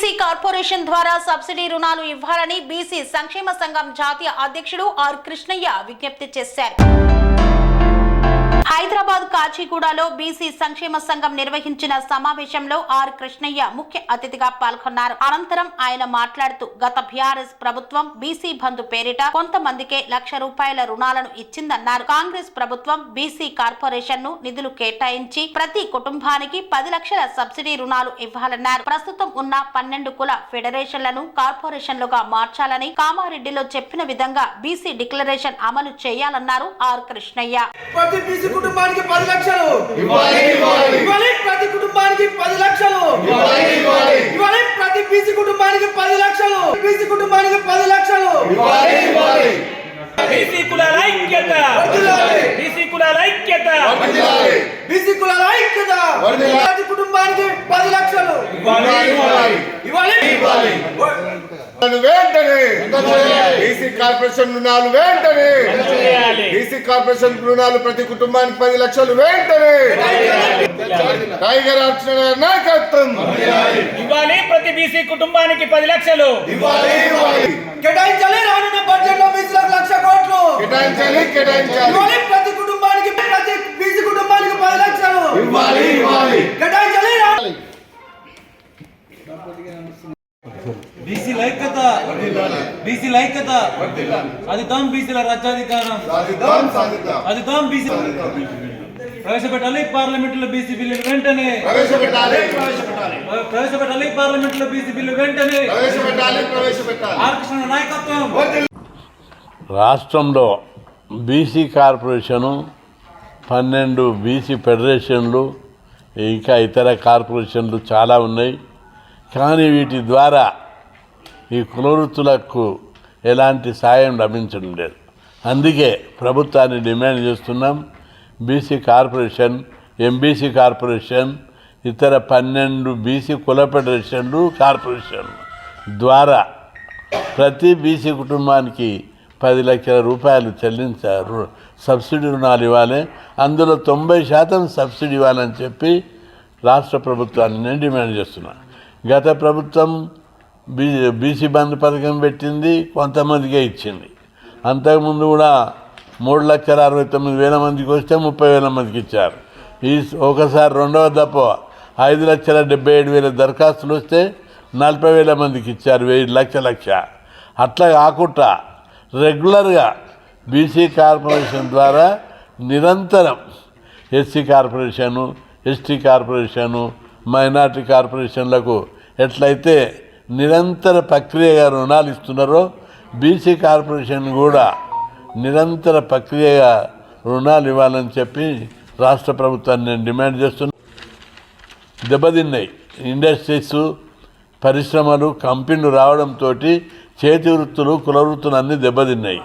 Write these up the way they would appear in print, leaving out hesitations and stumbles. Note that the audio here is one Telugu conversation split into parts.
బీసీ కార్పొరేషన్ ద్వారా సబ్సిడీ రుణాలు ఇవ్వాలని బీసీ సంక్షేమ సంఘం జాతీయ అధ్యక్షుడు ఆర్ కృష్ణయ్య విజ్ఞప్తి చేశారు. హైదరాబాద్ కాచిగూడలో బీసీ సంక్షేమ సంఘం నిర్వహించిన సమావేశంలో ఆర్ కృష్ణయ్య ముఖ్య అతిథిగా పాల్గొన్నారు. అనంతరం ఆయన మాట్లాడుతూ గత బీఆర్ఎస్ ప్రభుత్వం బీసీ బంధు పేరిట కొంతమందికే ₹1,00,000 రుణాలను ఇచ్చిందన్నారు. కాంగ్రెస్ ప్రభుత్వం బీసీ కార్పొరేషన్ ను నిధులు కేటాయించి ప్రతి కుటుంబానికి 10 లక్షల సబ్సిడీ రుణాలు ఇవ్వాలన్నారు. ప్రస్తుతం ఉన్న 12 కుల ఫెడరేషన్లను కార్పొరేషన్లుగా మార్చాలని కామారెడ్డిలో చెప్పిన విధంగా బీసీ డిక్లరేషన్ అమలు చేయాలన్నారు ఆర్ కృష్ణయ్య. కుటుంబానికి 10 లక్షలు ఇవ్వాలి. ప్రతి కుటుంబానికి 10 లక్షలు ఇవ్వాలి. ప్రతి బీసీ కుటుంబానికి 10 లక్షలు. బీసీ కుటుంబానికి 10 లక్షలు ఇవ్వాలి. బీసీ కులాల ఐక్యత, బీసీ కులాల ఐక్యత, బీసీ కులాల ఐక్యత. ప్రతి కుటుంబానికి 10 లక్షలు ఇవ్వాలి. వెంటనే బీసీ కార్పొరేషన్ రుణాలు వెంటనే బీసీ కార్పొరేషన్ రుణాలు ప్రతి కుటుంబానికి 10 లక్షలు వెంటనే టైగర్ అర్చన నాయకత్వం ఇవ్వాలి. ప్రతి బీసీ కుటుంబానికి 10 లక్షలు కేటాయించాలి. రానున్న బడ్జెట్ లో బీసీలకు 1,00,000 కోట్లు కేటాయించాలి. ప్రతి కుటుంబానికి ప్రతి బీసీ కుటుంబానికి 10 లక్షలు కేటాయించాలి. బీసీల ఐక్యత, బీసీల ఐక్యత, అదిదాం బీసీల రాజ్యాధికారం, అదిదాం బీసీ ప్రవేశపెట్టాలి. పార్లమెంటులో బీసీ బిల్లు వెంటనే ప్రవేశపెట్టాలి. పార్లమెంటులో బీసీ బిల్లు వెంటనే ఆర్ కృష్ణ నాయకత్వం. రాష్ట్రంలో బీసీ కార్పొరేషను 12 బీసీ ఫెడరేషన్లు ఇంకా ఇతర కార్పొరేషన్లు చాలా ఉన్నాయి. కానీ వీటి ద్వారా ఈ కులవృత్తులకు ఎలాంటి సాయం లభించడం లేదు. అందుకే ప్రభుత్వాన్ని డిమాండ్ చేస్తున్నాం. బీసీ కార్పొరేషన్, ఎంబీసీ కార్పొరేషన్, ఇతర 12 బీసీ కుల ఫెడరేషన్లు కార్పొరేషన్లు ద్వారా ప్రతి బీసీ కుటుంబానికి 10 లక్షల రూపాయలు చెల్లించారు. సబ్సిడీ రుణాలు ఇవ్వాలి. అందులో 90% సబ్సిడీ ఇవ్వాలని చెప్పి రాష్ట్ర ప్రభుత్వాన్ని నేను డిమాండ్ చేస్తున్నాను. గత ప్రభుత్వం బీసీ బంధు పథకం పెట్టింది, కొంతమందికే ఇచ్చింది. అంతకుముందు కూడా 3,69,000 మందికి వస్తే 30,000 మందికి ఇచ్చారు. ఒకసారి రెండవ దప్ప 5,77,000 దరఖాస్తులు వస్తే 40,000 మందికి ఇచ్చారు. 1,000 లక్ష అట్లా కాకుండా రెగ్యులర్గా బీసీ కార్పొరేషన్ ద్వారా నిరంతరం SC corporation, ST corporation, minority కార్పొరేషన్లకు ఎట్లయితే నిరంతర ప్రక్రియగా రుణాలు ఇస్తున్నారో బీసీ కార్పొరేషన్ కూడా నిరంతర ప్రక్రియగా రుణాలు ఇవ్వాలని చెప్పి రాష్ట్ర ప్రభుత్వాన్ని నేను డిమాండ్ చేస్తున్నాను. దెబ్బతిన్నాయి ఇండస్ట్రీస్, పరిశ్రమలు, కంపెనీలు రావడంతో చేతి వృత్తులు, కుల వృత్తులు అన్నీ దెబ్బతిన్నాయి.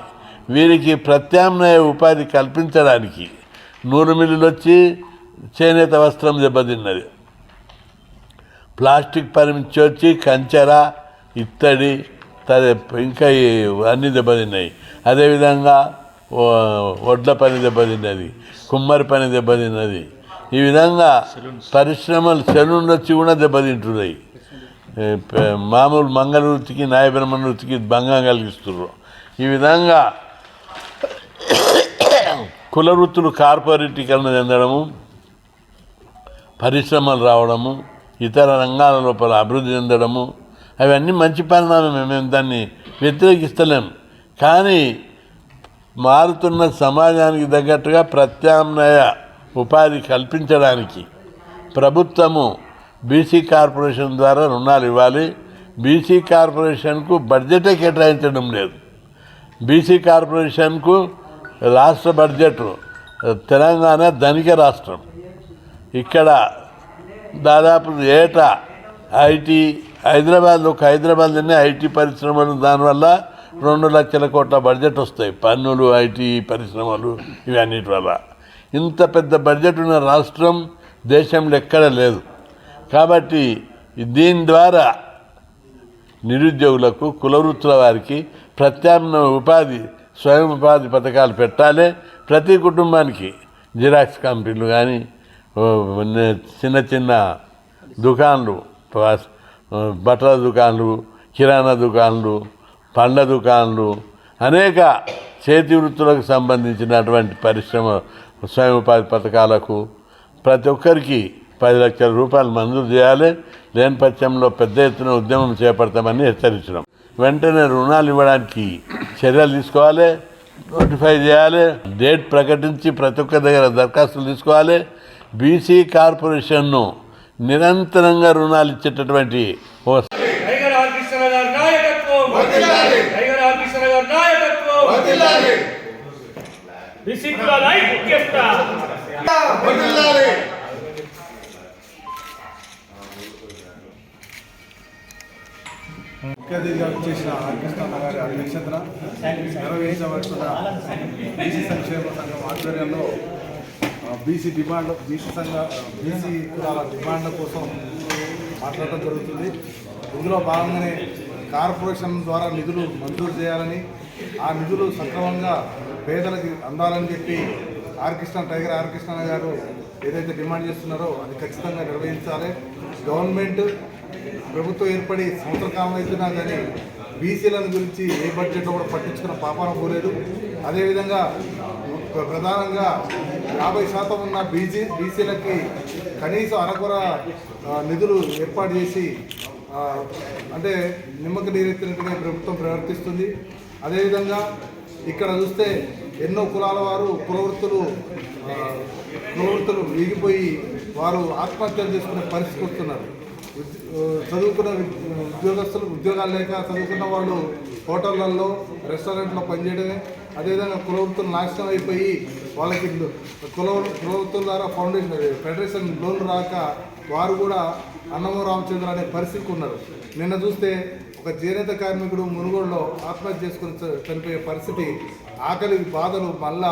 వీరికి ప్రత్యామ్నాయ ఉపాధి కల్పించడానికి నూనె మిల్లులు వచ్చి చేనేత వస్త్రం దెబ్బతిన్నది. ప్లాస్టిక్ పని నుంచి వచ్చి కంచెర, ఇత్తడి, ఇంకా అన్నీ దెబ్బతిన్నాయి. అదేవిధంగా వడ్ల పని దెబ్బతిన్నది, కుమ్మరి పని దెబ్బతిన్నది. ఈ విధంగా పరిశ్రమలు సెలూన్లు వచ్చి కూడా దెబ్బతింటున్నాయి. మామూలు మంగళ వృత్తికి, న్యాయబ్రహ్మణ వృత్తికి భంగం కలిగిస్తున్నారు. ఈ విధంగా కుల వృత్తులు కార్పొరేటీకరణ చెందడము, పరిశ్రమలు రావడము, ఇతర రంగాల లోపల అభివృద్ధి చెందడము అవన్నీ మంచి పరిణామమే. మేము దాన్ని వ్యతిరేకిస్తలేం. కానీ మారుతున్న సమాజానికి తగ్గట్టుగా ప్రత్యామ్నాయ ఉపాధి కల్పించడానికి ప్రభుత్వము బీసీ కార్పొరేషన్ ద్వారా రుణాలు ఇవ్వాలి. బీసీ కార్పొరేషన్కు బడ్జెటే కేటాయించడం లేదు. బీసీ కార్పొరేషన్కు రాష్ట్ర బడ్జెట్, తెలంగాణ ధనిక రాష్ట్రం. ఇక్కడ దాదాపు ఏటా ఐటీ హైదరాబాద్లోనే ఐటీ పరిశ్రమలు, దానివల్ల 2 లక్షల కోట్ల బడ్జెట్ వస్తాయి. పన్నులు, ఐటీ పరిశ్రమలు ఇవన్నిటి వల్ల. ఇంత పెద్ద బడ్జెట్ ఉన్న రాష్ట్రం దేశంలో ఎక్కడ లేదు. కాబట్టి దీని ద్వారా నిరుద్యోగులకు, కులవృత్తుల వారికి ప్రత్యామ్నాయ ఉపాధి, స్వయం ఉపాధి పథకాలు పెట్టాలి. ప్రతి కుటుంబానికి జిరాక్స్ కంపెనీలు కానీ, చిన్న చిన్న దుకాన్లు, బట్టల దుకాణాలు, కిరాణా దుకాణాలు, పండ్ల దుకాణాలు, అనేక చేతి వృత్తులకు సంబంధించినటువంటి పరిశ్రమ స్వయం ఉపాధి పథకాలకు ప్రతి ఒక్కరికి 10 లక్షల రూపాయలు మంజూరు చేయాలి. లేని పక్షంలో పెద్ద ఎత్తున ఉద్యమం చేపడతామని హెచ్చరించడం. వెంటనే రుణాలు ఇవ్వడానికి చర్యలు తీసుకోవాలి, నోటిఫై చేయాలి, డేట్ ప్రకటించి ప్రతి ఒక్క దగ్గర దరఖాస్తులు తీసుకోవాలి. బీసీ కార్పొరేషన్ను నిరంతరంగా రుణాలు ఇచ్చేటటువంటి ఓ టైగర్ ఆర్ కృష్ణ గారి నాయకత్వం టైగర్ ఆర్ కృష్ణ గారి నాయకత్వం బీసీ కులాల ఐక్యత ముఖ్య అతిథిగా వచ్చేసిన కృష్ణ గారి అధ్యక్షతన నిర్వహించబడుతున్న బీసీ సంక్షేమ సంఘం ఆధ్వర్యంలో బీసీ కులాల డిమాండ్ల కోసం మాట్లాడటం జరుగుతుంది. ఇందులో భాగంగానే కార్పొరేషన్ ద్వారా నిధులు మంజూరు చేయాలని, ఆ నిధులు సక్రమంగా పేదలకు అందాలని చెప్పి టైగర్ ఆర్ కృష్ణ గారు ఏదైతే డిమాండ్ చేస్తున్నారో అది ఖచ్చితంగా నిర్వహించాలి. గవర్నమెంట్ ప్రభుత్వం ఏర్పడి సంవత్సర కాలం అవుతున్నా కానీ బీసీలను గురించి ఏ బడ్జెట్లో కూడా పట్టించుకున్న పాపాన పోలేదు. అదేవిధంగా ప్రధానంగా 50% ఉన్న బీసీలకి కనీసం అరకొర నిధులు ఏర్పాటు చేసి అంటే నిమ్మక నీరెత్తినట్టుగా ప్రభుత్వం ప్రవర్తిస్తుంది. అదేవిధంగా ఇక్కడ చూస్తే ఎన్నో కులాల వారు కులవృత్తులు వీగిపోయి వారు ఆత్మహత్యలు చేసుకునే పరిస్థితి వస్తున్నారు. చదువుకున్న ఉద్యోగస్తులు ఉద్యోగాలు లేక చదువుకున్న వాళ్ళు హోటళ్లలో, రెస్టారెంట్లో పనిచేయడమే. అదేవిధంగా కులవృత్తులు నాశనం అయిపోయి వాళ్ళకి కులవృత్తుల ద్వారా ఫెడరేషన్ లోన్లు రాక వారు కూడా అన్నమో రామచంద్ర అనే పరిస్థితికి ఉన్నారు. నిన్న చూస్తే ఒక చేనేత కార్మికుడు మునుగోడులో ఆత్మహత్య చేసుకుని చనిపోయే పరిస్థితి, ఆకలి బాధలు మళ్ళా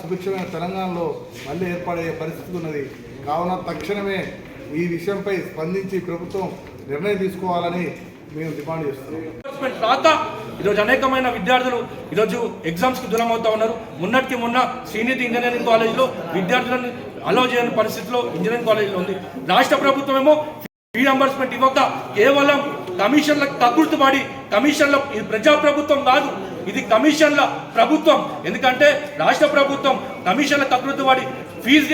సుభిక్షమైన తెలంగాణలో మళ్ళీ ఏర్పడే పరిస్థితి ఉన్నది. కావున తక్షణమే ఈ విషయంపై స్పందించి ప్రభుత్వం నిర్ణయం తీసుకోవాలని మేము డిమాండ్ చేస్తున్నాం. రాక ఈరోజు అనేకమైన విద్యార్థులు ఈరోజు ఎగ్జామ్స్కి దూరం అవుతా ఉన్నారు. మొన్న శ్రీనిధి ఇంజనీరింగ్ కాలేజీలో విద్యార్థులను అలో చేయని పరిస్థితిలో ఇంజనీరింగ్ కాలేజీలో ఉంది. రాష్ట్ర ప్రభుత్వం ఏమో ఫీ రియంబర్స్మెంట్ ఇవ్వక కేవలం కమిషన్లకు కక్కుర్తిపడి, కమిషన్ల ఇది ప్రజాప్రభుత్వం కాదు, ఇది కమిషన్ల ప్రభుత్వం. ఎందుకంటే రాష్ట్ర ప్రభుత్వం కమిషన్ల కక్కుర్తిపడి ఫీజు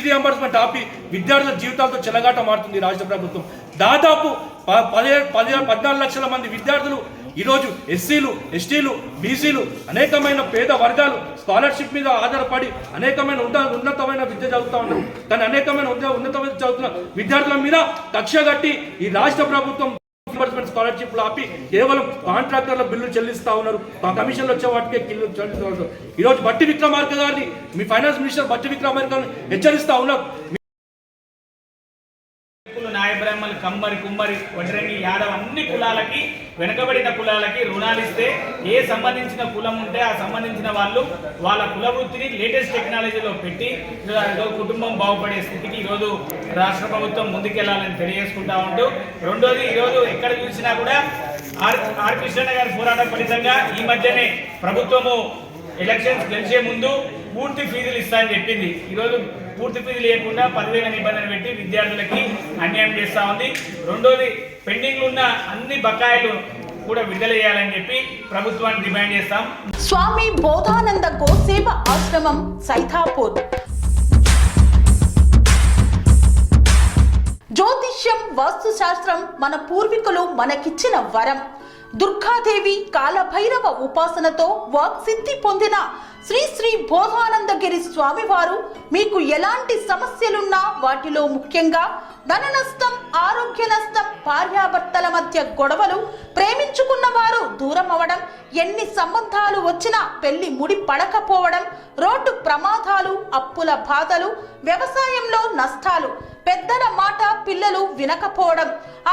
రియంబర్స్మెంట్ ఆపి విద్యార్థుల జీవితాలతో చెలగాట మారుతుంది రాష్ట్ర ప్రభుత్వం. దాదాపు 14 లక్షల మంది విద్యార్థులు ఈరోజు ఎస్సీలు, ఎస్టీలు, బీసీలు, అనేకమైన పేద వర్గాలు స్కాలర్షిప్ మీద ఆధారపడి అనేకమైన ఉన్నతమైన విద్య చదువుతూ ఉన్నారు. కానీ అనేకమైన ఉన్నత విద్య చదువుతున్న విద్యార్థుల మీద కక్ష కట్టి ఈ రాష్ట్ర ప్రభుత్వం స్కాలర్షిప్లు ఆపి కేవలం కాంట్రాక్టర్ల బిల్లు చెల్లిస్తా ఉన్నారు. ఆ కమిషన్లు వచ్చే వాటికే కిల్లు చెల్లిస్తూ ఉన్నారు. ఈరోజు బట్టి విక్రమార్క గారిని, మీ ఫైనాన్స్ మినిస్టర్ బట్టి విక్రమార్క గారిని హెచ్చరిస్తా ఉన్నారు. నాయ బ్రాహ్మణులు, కమ్మరి, కుమ్మరి, వడ్రంగి, యాదవ్ అన్ని కులాలకి, వెనుకబడిన కులాలకి రుణాలు ఇస్తే ఏ సంబంధించిన కులం ఉంటే ఆ సంబంధించిన వాళ్ళు వాళ్ళ కుల వృత్తిని లేటెస్ట్ టెక్నాలజీలో పెట్టి కుటుంబం బాగుపడే స్థితికి ఈరోజు రాష్ట్ర ప్రభుత్వం ముందుకెళ్లాలని తెలియజేసుకుంటా ఉంటూ, రెండోది ఈరోజు ఎక్కడ చూసినా కూడా ఆర్ కృష్ణ గారి పోరాటం ఫలితంగా ఈ మధ్యనే ప్రభుత్వము ఎలక్షన్స్ గెలిచే ముందు పూర్తి ఫీజులు ఇస్తామని చెప్పింది. ఈరోజు పూర్తి ఫీజు లేకుండా 10,000 నిబంధనలు పెట్టి విద్యార్థులకి అన్యాయం చేస్తూ ఉంది. రెండోది పెండింగ్లు ఉన్న అన్ని బకాయిలు కూడా విడుదల చేయాలని చెప్పి ప్రభుత్వాన్ని డిమాండ్ చేస్తాం. స్వామి బోధానంద గోసేవ ఆశ్రమం సైథాపూర్. జ్యోతిష్యం, వాస్తుశాస్త్రం మన పూర్వీకులు మనకిచ్చిన వరం. దుర్గాదేవి, కాలభైరవ ఉపాసనతో వాక్సిద్ధి పొందిన శ్రీ బోధానందగిరి స్వామివారు మీకు ఎలాంటి సమస్యలున్నా, వాటిలో ముఖ్యంగా ధన నష్టం, ఆరోగ్య నష్టం, భార్యాభర్తల మధ్య గొడవలు, ప్రేమించుకున్న వారు దూరం అవడం, ఎన్ని సంబంధాలు వచ్చినా పెళ్లి ముడి పడకపోవడం, రోడ్డు ప్రమాదాలు, అప్పుల బాధలు, వ్యవసాయంలో నష్టాలు, పెద్దల మాట పిల్లలు వినకపోవడం,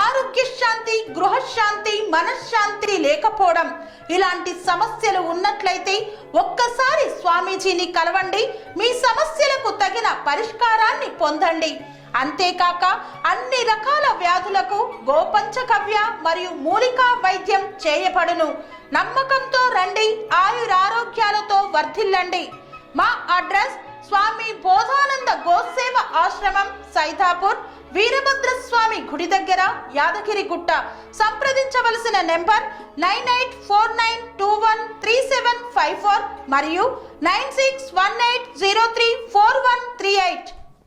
ఆరోగ్య శాంతి, గృహశాంతి, మనశ్శాంతి లేకపోవడం, ఇలాంటి సమస్యలు ఉన్నట్లయితే ఒక్కసారి స్వామీజీని కలవండి. మీ సమస్యలకు తగిన పరిష్కారాన్ని పొందండి. అంతేకాక అన్ని రకాల వ్యాధులకు గోపంచకవ్య మరియు మూలికా వైద్యం చేయబడును. నమ్మకంతో రండి, ఆయురారోగ్యాలతో వర్ధిల్లండి. మా అడ్రస్ స్వామి బోధానంద గోసేవ ఆశ్రమం, సైదాపూర్, వీరభద్రస్వామి గుడి దగ్గర, యాదగిరిగుట్ట. సంప్రదించవలసిన నెంబర్ 9849213754 మరియు 9618034138.